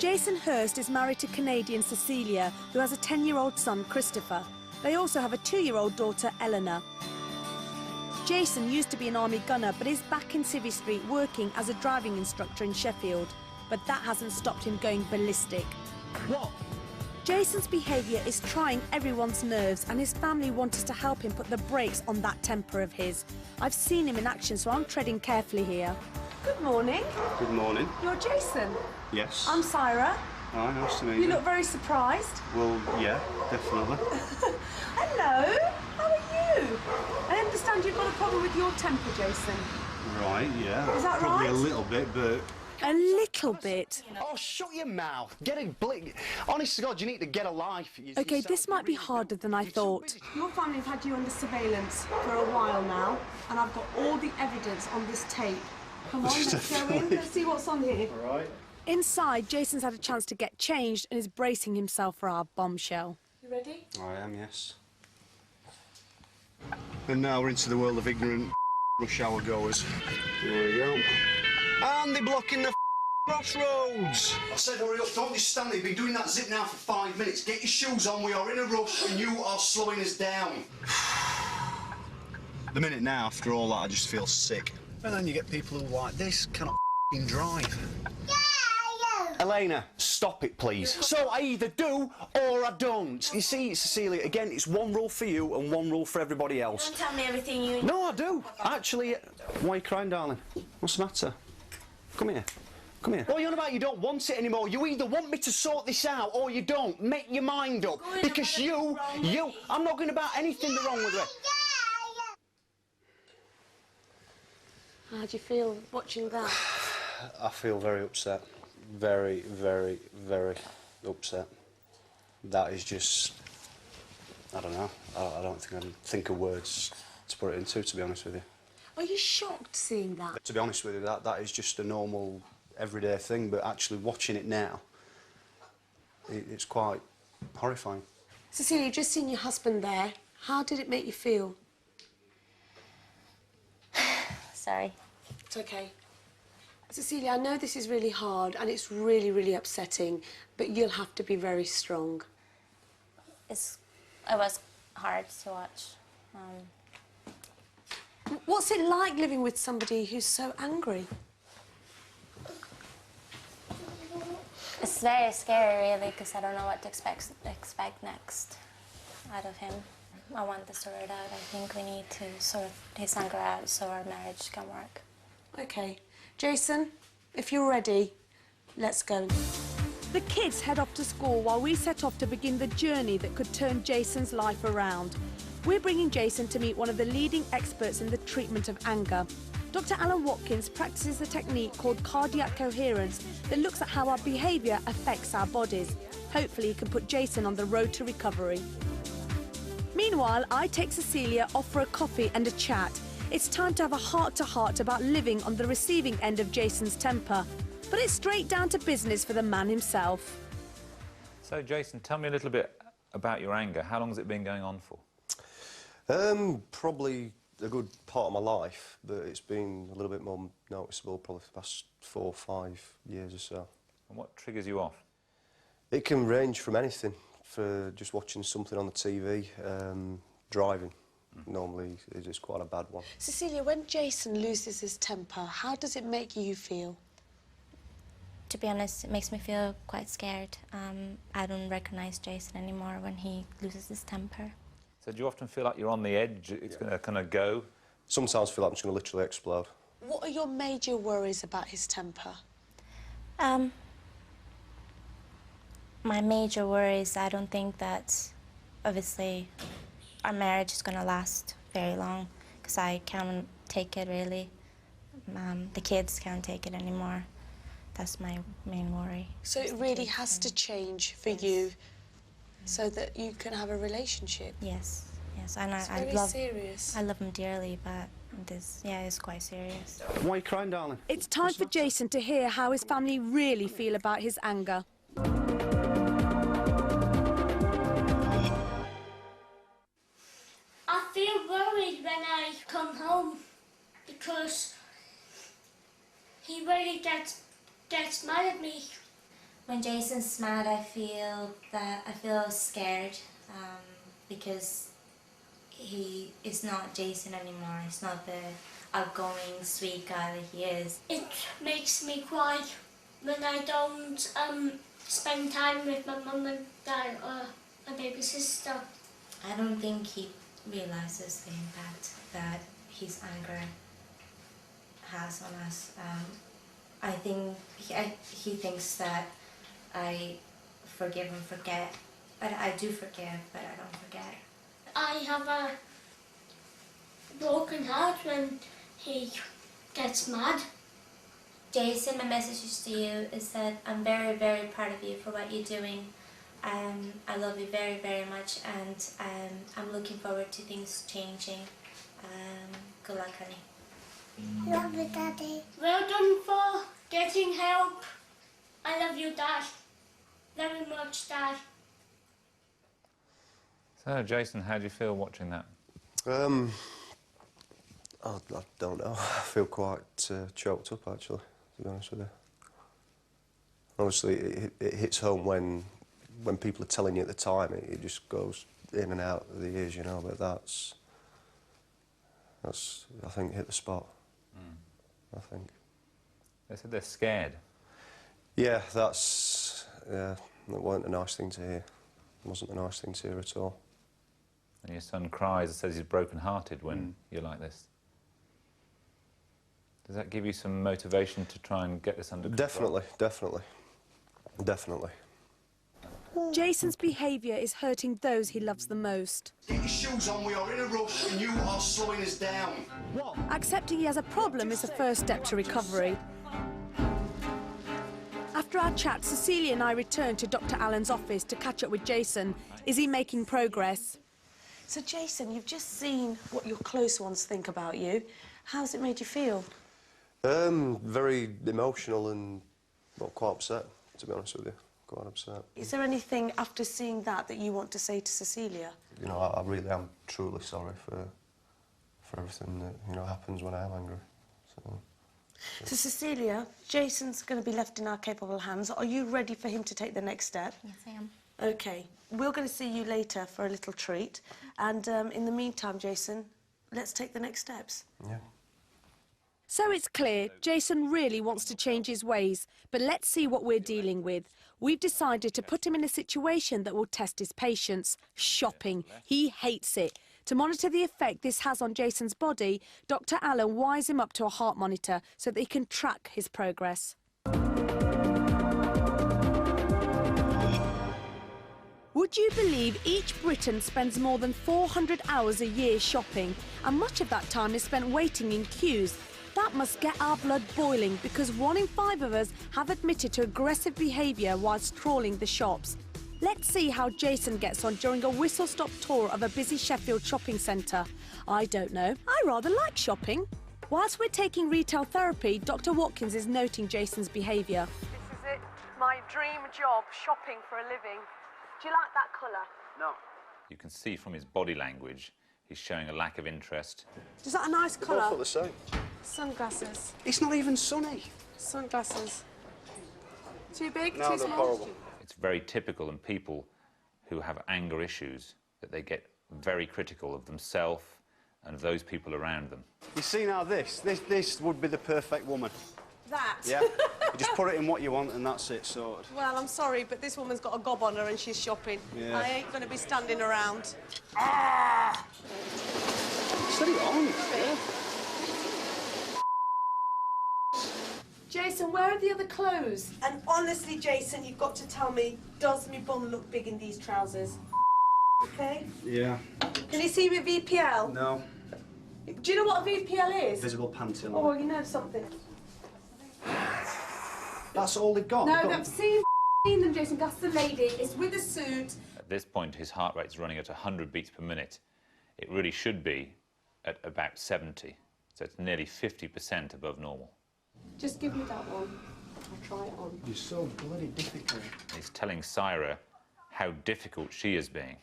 Jason Hurst is married to Canadian Cecilia, who has a 10-year-old son, Christopher. They also have a 2-year-old daughter, Eleanor. Jason used to be an army gunner, but is back in Civvy Street working as a driving instructor in Sheffield. But that hasn't stopped him going ballistic. What? Jason's behaviour is trying everyone's nerves, and his family want us to help him put the brakes on that temper of his. I've seen him in action, so I'm treading carefully here. Good morning. Good morning. You're Jason? Yes. I'm Syra. Hi, nice to meet you. You look very surprised. Well, yeah, definitely. Hello. How are you? I understand you've got a problem with your temper, Jason. Right, yeah. Is that Probably right? a little bit, but... A little bit? Oh, shut your mouth. Get a blick. Honest to God, you need to get a life. OK, this might be harder than I thought. Your family have had you under surveillance for a while now, and I've got all the evidence on this tape. Come on, let's go in. Let's see what's on here. All right. Inside, Jason's had a chance to get changed and is bracing himself for our bombshell. You ready? I am, yes. And now we're into the world of ignorant rush hour goers. There we go. And they're blocking the crossroads. I said hurry up, don't just stand there. You've been doing that zip now for 5 minutes. Get your shoes on, we are in a rush and you are slowing us down. The minute now, after all that, I just feel sick. And then you get people who like this cannot drive. Elena, stop it, please. So I either do or I don't. You see, Cecilia, again, it's one rule for you and one rule for everybody else. Don't tell me everything you... No, I do. Actually, why are you crying, darling? What's the matter? Come here. Come here. What are you on about? You don't want it anymore. You either want me to sort this out or you don't. Make your mind up. Because I'm not going about anything wrong with it. How do you feel watching that? I feel very upset. Very, very, very upset. That is just... I don't know. I don't think I can think of words to put it into, to be honest with you. Are you shocked seeing that? To be honest with you, that is just a normal, everyday thing, but actually watching it now, it's quite horrifying. Cecilia, you've just seen your husband there. How did it make you feel? Sorry. It's OK. Cecilia, I know this is really hard and it's really, really upsetting, but you'll have to be very strong. It was hard to watch. What's it like living with somebody who's so angry? It's very scary, really, because I don't know what to expect next out of him. I want to sort it out. I think we need to sort his anger out so our marriage can work. OK. Jason, if you're ready, let's go. The kids head off to school while we set off to begin the journey that could turn Jason's life around. We're bringing Jason to meet one of the leading experts in the treatment of anger. Dr. Alan Watkins practices a technique called cardiac coherence that looks at how our behaviour affects our bodies. Hopefully he can put Jason on the road to recovery. Meanwhile, I take Cecilia off for a coffee and a chat. It's time to have a heart-to-heart about living on the receiving end of Jason's temper. But it's straight down to business for the man himself. So, Jason, tell me a little bit about your anger. How long has it been going on for? Probably a good part of my life, but it's been a little bit more noticeable probably for the past 4 or 5 years or so. And what triggers you off? It can range from anything, for just watching something on the TV, driving. Normally is quite a bad one. Cecilia, when Jason loses his temper, how does it make you feel? To be honest, it makes me feel quite scared. I don't recognise Jason anymore when he loses his temper. So do you often feel like you're on the edge, it's going to kind of go? Sometimes I feel like I'm just going to literally explode. What are your major worries about his temper? My major worry is I don't think that, obviously, our marriage is going to last very long, because I can't take it, really. The kids can't take it anymore. That's my main worry. So it really has to change for you so that you can have a relationship? Yes, yes. And I love him dearly, but this, yeah, it's quite serious. Why are you crying, darling? It's time for Jason to hear how his family really feel about his anger. I feel worried when I come home because he really gets mad at me When Jason's mad, I feel scared because he is not Jason anymore. He's not the outgoing, sweet guy that he is. It makes me cry when I don't spend time with my mum and dad or my baby sister. I don't think he realizes the impact that his anger has on us. I think he thinks that I forgive and forget, but I do forgive, but I don't forget. I have a broken heart when he gets mad. Jason, my message to you is that I'm very, very proud of you for what you're doing. I love you very, very much, and I'm looking forward to things changing. Good luck, honey. Love you, Daddy. Well done for getting help. I love you, Dad. Very much, Dad. So, Jason, how do you feel watching that? I don't know. I feel quite choked up, actually, to be honest with you. Obviously, it hits home when people are telling you at the time. It just goes in and out of the ears, you know. But that's I think, hit the spot. I think. They said they're scared. Yeah, that wasn't a nice thing to hear. It wasn't a nice thing to hear at all. And your son cries and says he's broken-hearted when you're like this. Does that give you some motivation to try and get this under control? Definitely. Jason's behaviour is hurting those he loves the most. Get your shoes on, we are in a rush and you are slowing us down. What? Accepting he has a problem is the first step to recovery. After our chat, Cecilia and I returned to Dr. Allen's office to catch up with Jason. Is he making progress? So, Jason, you've just seen what your close ones think about you. How's it made you feel? Very emotional and, well, quite upset, to be honest with you. Quite upset. Is there anything after seeing that you want to say to Cecilia? You know, I really am truly sorry for everything that, you know, happens when I am angry. So, Cecilia, Jason's going to be left in our capable hands. Are you ready for him to take the next step? Yes, I am. OK. We're going to see you later for a little treat. And in the meantime, Jason, let's take the next steps. Yeah. So it's clear Jason really wants to change his ways, but let's see what we're dealing with. We've decided to put him in a situation that will test his patience. Shopping. He hates it. To monitor the effect this has on Jason's body, Dr. Allen wires him up to a heart monitor so that he can track his progress. Would you believe each Briton spends more than 400 hours a year shopping, and much of that time is spent waiting in queues? That must get our blood boiling, because 1 in 5 of us have admitted to aggressive behaviour whilst trawling the shops. Let's see how Jason gets on during a whistle-stop tour of a busy Sheffield shopping centre. I don't know. I rather like shopping. Whilst we're taking retail therapy, Dr. Watkins is noting Jason's behaviour. This is it. My dream job, shopping for a living. Do you like that colour? No. You can see from his body language he's showing a lack of interest. Is that a nice Both colour? look the same. Sunglasses. It's not even sunny. Sunglasses. Too big? No, too they're small? horrible. It's very typical in people who have anger issues that they get very critical of themselves and of those people around them. You see now this would be the perfect woman. That? Yeah. You just put it in what you want and that's it, sorted. Well, I'm sorry, but this woman's got a gob on her and she's shopping. Yeah. I ain't going to be standing around. Ah! Steady on. Jason, where are the other clothes? And honestly, Jason, you've got to tell me, does my bum look big in these trousers? OK? Yeah. Can you see my VPL? No. Do you know what a VPL is? Visible panty line. Oh, you know something. That's all they've got. No, They've got- I've seen them, Jason. That's the lady. It's with a suit. At this point, his heart rate's running at 100 beats per minute. It really should be at about 70, so it's nearly 50% above normal. Just give me that one. I'll try it on. You're so bloody difficult. He's telling Syra how difficult she is being.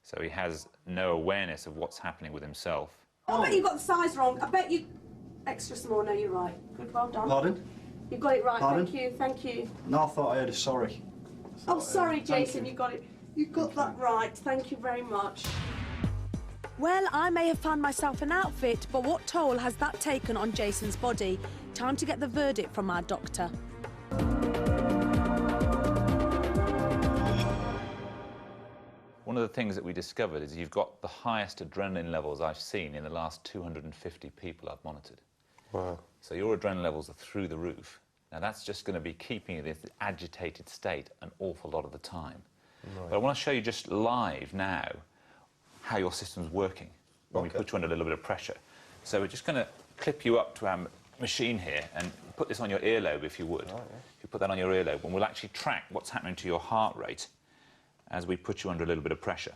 So he has no awareness of what's happening with himself. I bet you got the size wrong. I bet you... Extra small. No, you're right. Good, well done. Pardon? You got it right. Pardon? Thank you. Thank you. No, I thought I heard a sorry. Oh, sorry, Thank Jason. you. You got it. You got that right. Thank you very much. Well, I may have found myself an outfit, but what toll has that taken on Jason's body? Time to get the verdict from our doctor. One of the things that we discovered is you've got the highest adrenaline levels I've seen in the last 250 people I've monitored. Wow. So your adrenaline levels are through the roof. Now that's just going to be keeping you in this agitated state an awful lot of the time. Right. But I want to show you just live now how your system's working when we put you under a little bit of pressure. So we're just going to clip you up to our machine here and put this on your earlobe if you would. Right, yeah. If you put that on your earlobe, and we'll actually track what's happening to your heart rate as we put you under a little bit of pressure.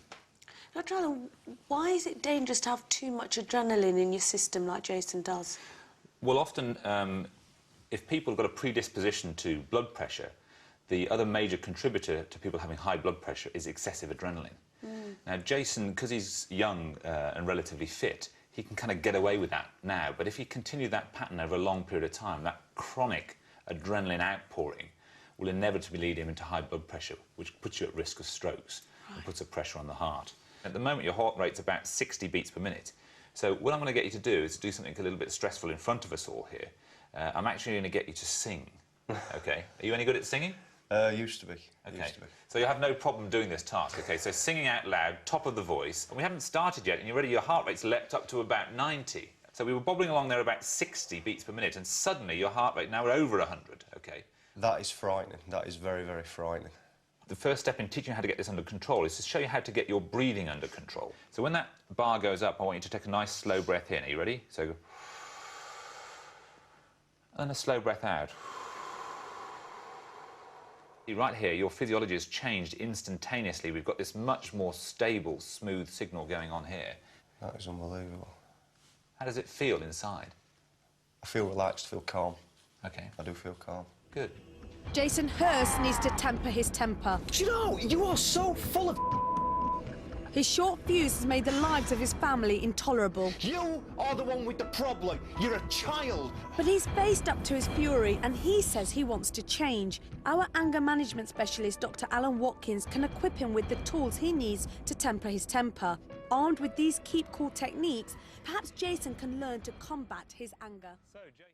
Dr. Alan, why is it dangerous to have too much adrenaline in your system like Jason does? Well, often, if people have got a predisposition to blood pressure, the other major contributor to people having high blood pressure is excessive adrenaline. Now, Jason, because he's young and relatively fit, he can kind of get away with that now. But if he continued that pattern over a long period of time, that chronic adrenaline outpouring will inevitably lead him into high blood pressure, which puts you at risk of strokes and puts a pressure on the heart. At the moment, your heart rate's about 60 beats per minute. So what I'm going to get you to do is do something a little bit stressful in front of us all here. I'm actually going to get you to sing, OK? Are you any good at singing? Used to be. OK. Used to be. So you have no problem doing this task, OK? So singing out loud, top of the voice. And we haven't started yet, and you're already, your heart rate's leapt up to about 90. So we were bobbling along there about 60 beats per minute, and suddenly your heart rate now we're over 100, OK? That is frightening. That is very, very frightening. The first step in teaching you how to get this under control is to show you how to get your breathing under control. So when that bar goes up, I want you to take a nice slow breath in. Are you ready? So, and a slow breath out. Right here, your physiology has changed instantaneously. We've got this much more stable, smooth signal going on here. That is unbelievable. How does it feel inside? I feel relaxed, feel calm. OK. I do feel calm. Good. Jason Hurst needs to temper his temper. Do you know, you are so full of... His short fuse has made the lives of his family intolerable. You are the one with the problem. You're a child. But he's faced up to his fury and he says he wants to change. Our anger management specialist, Dr. Alan Watkins, can equip him with the tools he needs to temper his temper. Armed with these keep cool techniques, perhaps Jason can learn to combat his anger.